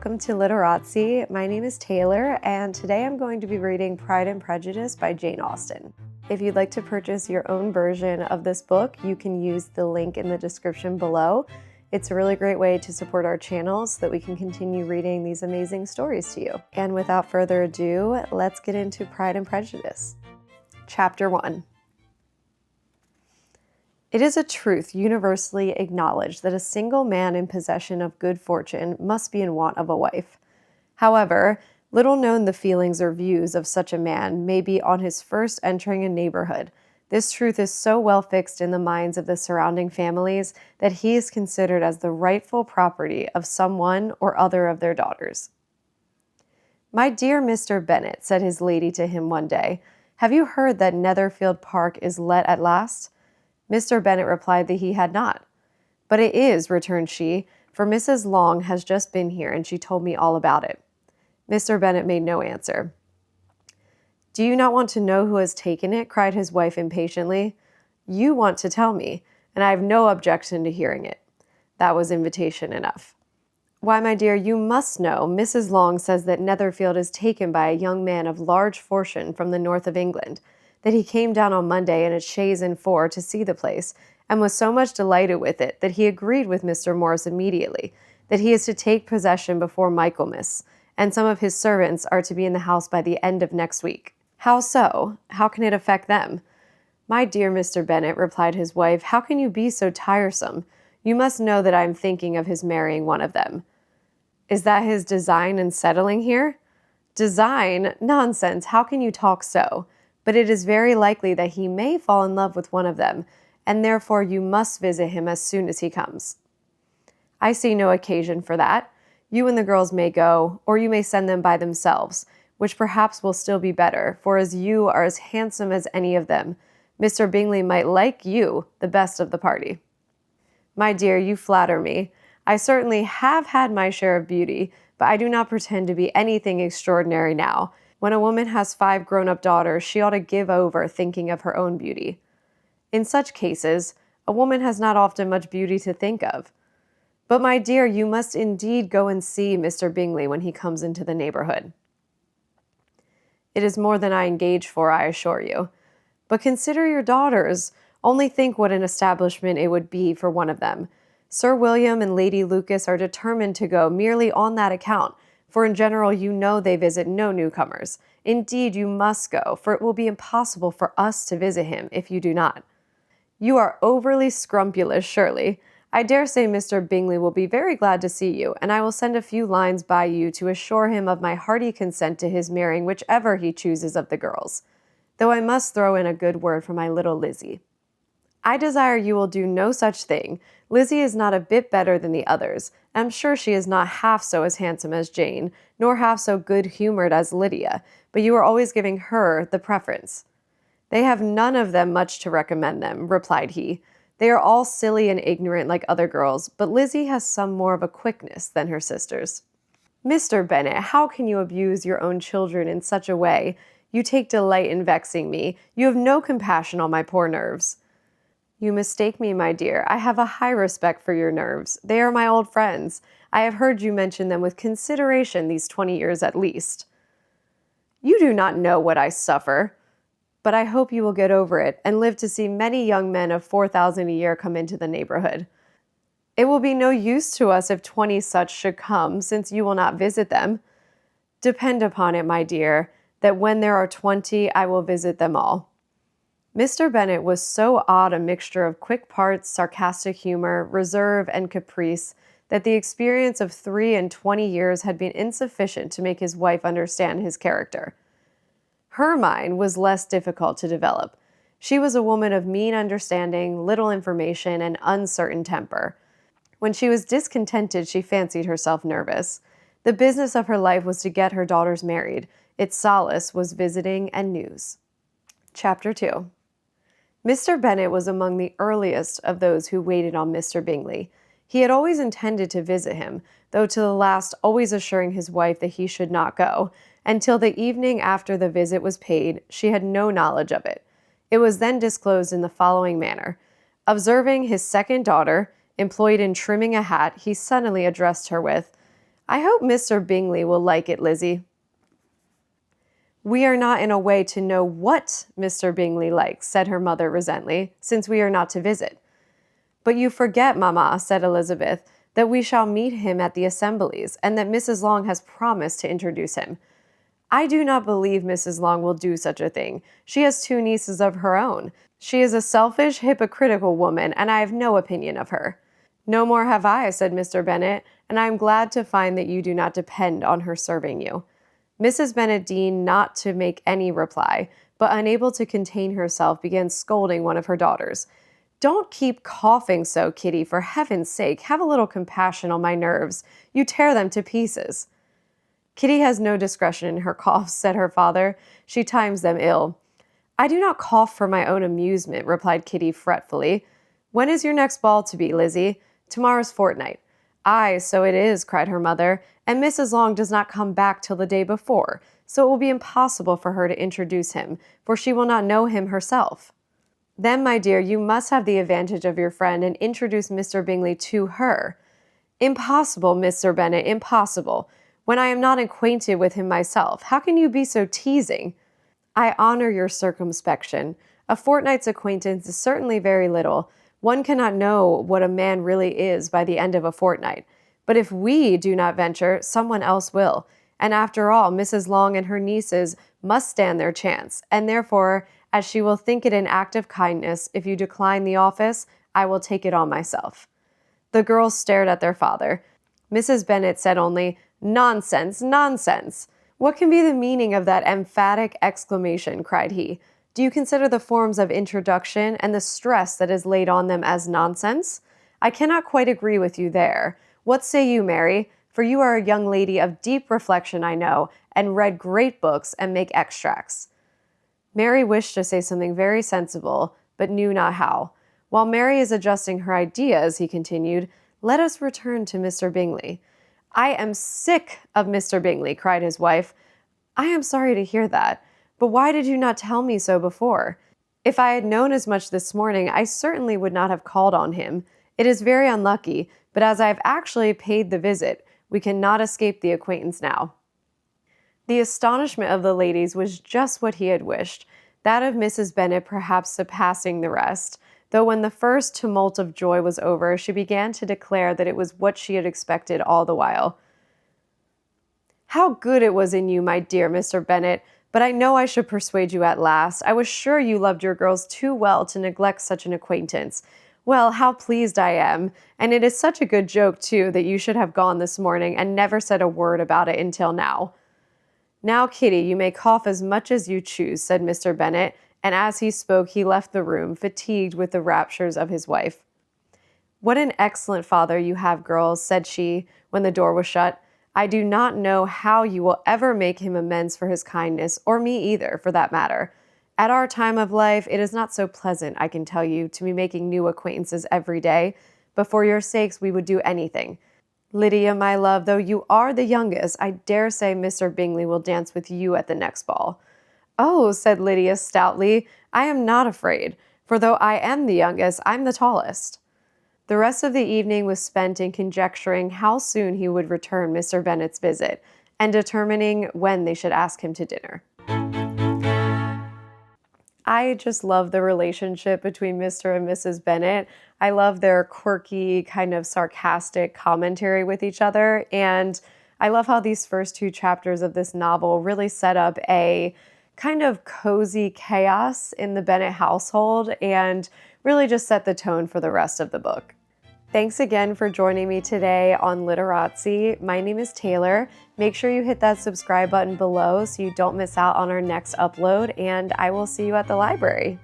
welcome to Literazzi. My name is Taylor, and today I'm going to be reading Pride and Prejudice by Jane Austen. If you'd like to purchase your own version of this book, you can use the link in the description below. It's a really great way to support our channel so that we can continue reading these amazing stories to you. And without further ado, let's get into Pride and Prejudice. Chapter 1. It is a truth universally acknowledged that a single man in possession of good fortune must be in want of a wife. However, little known the feelings or views of such a man may be on his first entering a neighborhood. This truth is so well fixed in the minds of the surrounding families that he is considered as the rightful property of some one or other of their daughters. "My dear Mr. Bennet," said his lady to him one day, "have you heard that Netherfield Park is let at last?" Mr. Bennet replied that he had not. "But it is," returned she, "for Mrs. Long has just been here, and she told me all about it." Mr. Bennet made no answer. "Do you not want to know who has taken it?" cried his wife impatiently. "You want to tell me, and I have no objection to hearing it." That was invitation enough. "Why, my dear, you must know. Mrs. Long says that Netherfield is taken by a young man of large fortune from the north of England, that he came down on Monday in a chaise and four to see the place, and was so much delighted with it that he agreed with Mr. Morris immediately, that he is to take possession before Michaelmas, and some of his servants are to be in the house by the end of next week. How so? How can it affect them?" "My dear Mr. Bennet," replied his wife, "how can you be so tiresome? You must know that I am thinking of his marrying one of them." "Is that his design in settling here?" "Design? Nonsense! How can you talk so? But it is very likely that he may fall in love with one of them, and therefore you must visit him as soon as he comes." "I see no occasion for that. You and the girls may go, or you may send them by themselves, which perhaps will still be better, for as you are as handsome as any of them, Mr. Bingley might like you the best of the party." "My dear, you flatter me. I certainly have had my share of beauty, but I do not pretend to be anything extraordinary now. When a woman has 5 grown-up daughters, she ought to give over thinking of her own beauty. In such cases, a woman has not often much beauty to think of. But, my dear, you must indeed go and see Mr. Bingley when he comes into the neighborhood." "It is more than I engage for, I assure you. But consider your daughters. Only think what an establishment it would be for one of them. Sir William and Lady Lucas are determined to go merely on that account, for in general you know they visit no newcomers. Indeed, you must go, for it will be impossible for us to visit him if you do not." "You are overly scrupulous, surely. I dare say Mr. Bingley will be very glad to see you, and I will send a few lines by you to assure him of my hearty consent to his marrying whichever he chooses of the girls, though I must throw in a good word for my little Lizzie." "I desire you will do no such thing. Lizzie is not a bit better than the others. I'm sure she is not half so as handsome as Jane, nor half so good-humored as Lydia, but you are always giving her the preference." "They have none of them much to recommend them," replied he. "They are all silly and ignorant like other girls, but Lizzie has some more of a quickness than her sisters." "Mr. Bennet, how can you abuse your own children in such a way? You take delight in vexing me. You have no compassion on my poor nerves." "You mistake me, my dear. I have a high respect for your nerves. They are my old friends. I have heard you mention them with consideration these 20 years at least." "You do not know what I suffer. But I hope you will get over it, and live to see many young men of 4,000 a year come into the neighborhood." "It will be no use to us if 20 such should come, since you will not visit them." "Depend upon it, my dear, that when there are 20, I will visit them all." Mr. Bennet was so odd a mixture of quick parts, sarcastic humor, reserve, and caprice that the experience of 23 years had been insufficient to make his wife understand his character. Her mind was less difficult to develop. She was a woman of mean understanding, little information, and uncertain temper. When she was discontented, she fancied herself nervous. The business of her life was to get her daughters married. Its solace was visiting and news. Chapter 2. Mr. Bennet was among the earliest of those who waited on Mr. Bingley. He had always intended to visit him, though to the last always assuring his wife that he should not go. Until the evening after the visit was paid, she had no knowledge of it. It was then disclosed in the following manner. Observing his second daughter, employed in trimming a hat, he suddenly addressed her with, I hope Mr. Bingley will like it, Lizzie. We are not in a way to know what Mr. Bingley likes, said her mother resentfully, since we are not to visit. But you forget, Mamma, said Elizabeth, that we shall meet him at the assemblies, and that Mrs. Long has promised to introduce him. I do not believe Mrs. Long will do such a thing. She has 2 nieces of her own. She is a selfish, hypocritical woman, and I have no opinion of her. No more have I, said Mr. Bennet, and I am glad to find that you do not depend on her serving you. Mrs. Bennet deigned not to make any reply, but unable to contain herself, began scolding one of her daughters. Don't keep coughing so, Kitty, for heaven's sake. Have a little compassion on my nerves. You tear them to pieces. Kitty has no discretion in her coughs, said her father. She times them ill. I do not cough for my own amusement, replied Kitty fretfully. When is your next ball to be, Lizzie? Tomorrow's fortnight. Aye, so it is, cried her mother, and Mrs. Long does not come back till the day before, so it will be impossible for her to introduce him, for she will not know him herself. Then, my dear, you must have the advantage of your friend and introduce Mr. Bingley to her. Impossible, Mr. Bennet, impossible. When I am not acquainted with him myself, how can you be so teasing? I honor your circumspection. A fortnight's acquaintance is certainly very little. One cannot know what a man really is by the end of a fortnight. But if we do not venture, someone else will. And after all, Mrs. Long and her nieces must stand their chance, and therefore, as she will think it an act of kindness, if you decline the office, I will take it on myself. The girls stared at their father. Mrs. Bennet said only, Nonsense, nonsense! What can be the meaning of that emphatic exclamation? Cried he. Do you consider the forms of introduction and the stress that is laid on them as nonsense? I cannot quite agree with you there. What say you, Mary? For you are a young lady of deep reflection, I know, and read great books and make extracts. Mary wished to say something very sensible, but knew not how. While Mary is adjusting her ideas, he continued, let us return to Mr. Bingley. I am sick of Mr. Bingley, cried his wife. I am sorry to hear that. But why did you not tell me so before? If I had known as much this morning, I certainly would not have called on him. It is very unlucky, but as I have actually paid the visit, we cannot escape the acquaintance now. The astonishment of the ladies was just what he had wished, that of Mrs. Bennet perhaps surpassing the rest, though when the first tumult of joy was over, she began to declare that it was what she had expected all the while. How good it was in you, my dear Mr. Bennet, but I know I should persuade you at last. I was sure you loved your girls too well to neglect such an acquaintance. Well, how pleased I am, and it is such a good joke, too, that you should have gone this morning and never said a word about it until now. Now, Kitty, you may cough as much as you choose, said Mr. Bennet, and as he spoke, he left the room, fatigued with the raptures of his wife. What an excellent father you have, girls, said she, when the door was shut. I do not know how you will ever make him amends for his kindness, or me either, for that matter. At our time of life, it is not so pleasant, I can tell you, to be making new acquaintances every day, but for your sakes we would do anything. Lydia, my love, though you are the youngest, I dare say Mr. Bingley will dance with you at the next ball. Oh, said Lydia stoutly, I am not afraid, for though I am the youngest, I'm the tallest. The rest of the evening was spent in conjecturing how soon he would return Mr. Bennet's visit, and determining when they should ask him to dinner. I just love the relationship between Mr. and Mrs. Bennet. I love their quirky, kind of sarcastic commentary with each other, and I love how these first 2 chapters of this novel really set up a kind of cozy chaos in the Bennet household and really just set the tone for the rest of the book. Thanks again for joining me today on Literazzi. My name is Taylor. Make sure you hit that subscribe button below so you don't miss out on our next upload, and I will see you at the library.